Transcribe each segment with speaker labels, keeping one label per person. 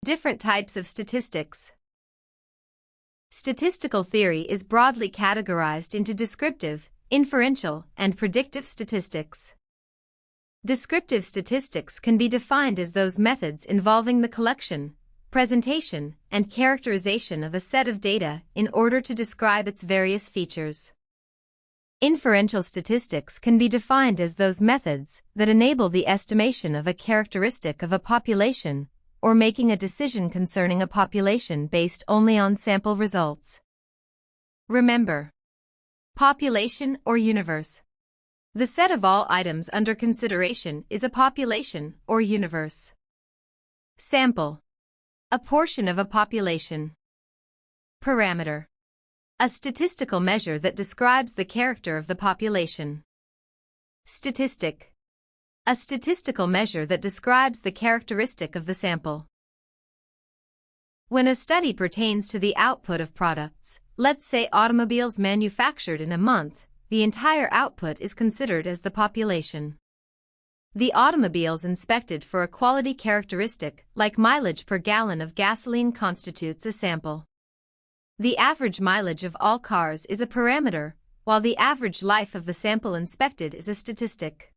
Speaker 1: Different types of statistics. Statistical theory is broadly categorized into descriptive, inferential, and predictive statistics. Descriptive statistics can be defined as those methods involving the collection, presentation, and characterization of a set of data in order to describe its various features. Inferential statistics can be defined as those methods that enable the estimation of a characteristic of a population or making a decision concerning a population based only on sample results. Remember, population or universe. The set of all items under consideration is a population or universe. Sample. A portion of a population. Parameter. A statistical measure that describes the character of the population. Statistic. A statistical measure that describes the characteristic of the sample. When a study pertains to the output of products, let's say automobiles manufactured in a month, the entire output is considered as the population. The automobiles inspected for a quality characteristic, like mileage per gallon of gasoline, constitutes a sample. The average mileage of all cars is a parameter, while the average life of the sample inspected is a statistic.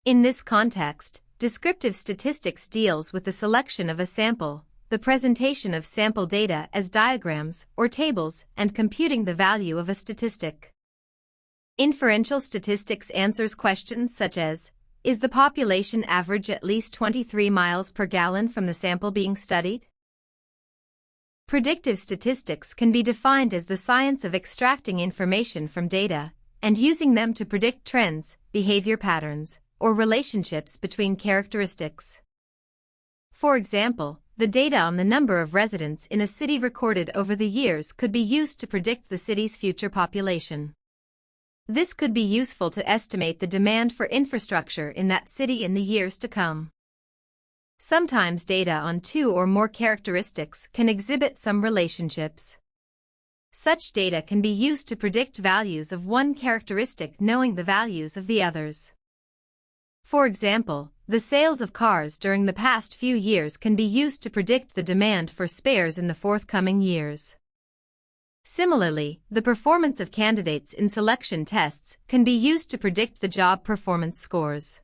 Speaker 1: In this context, descriptive statistics deals with the selection of a sample, the presentation of sample data as diagrams or tables, and computing the value of a statistic. Inferential statistics answers questions such as, is the population average at least 23 miles per gallon from the sample being studied? Predictive statistics can be defined as the science of extracting information from data and using them to predict trends, behavior patterns, or relationships between characteristics. For example, the data on the number of residents in a city recorded over the years could be used to predict the city's future population. This could be useful to estimate the demand for infrastructure in that city in the years to come. Sometimes data on two or more characteristics can exhibit some relationships. Such data can be used to predict values of one characteristic knowing the values of the others. For example, the sales of cars during the past few years can be used to predict the demand for spares in the forthcoming years. Similarly, the performance of candidates in selection tests can be used to predict the job performance scores.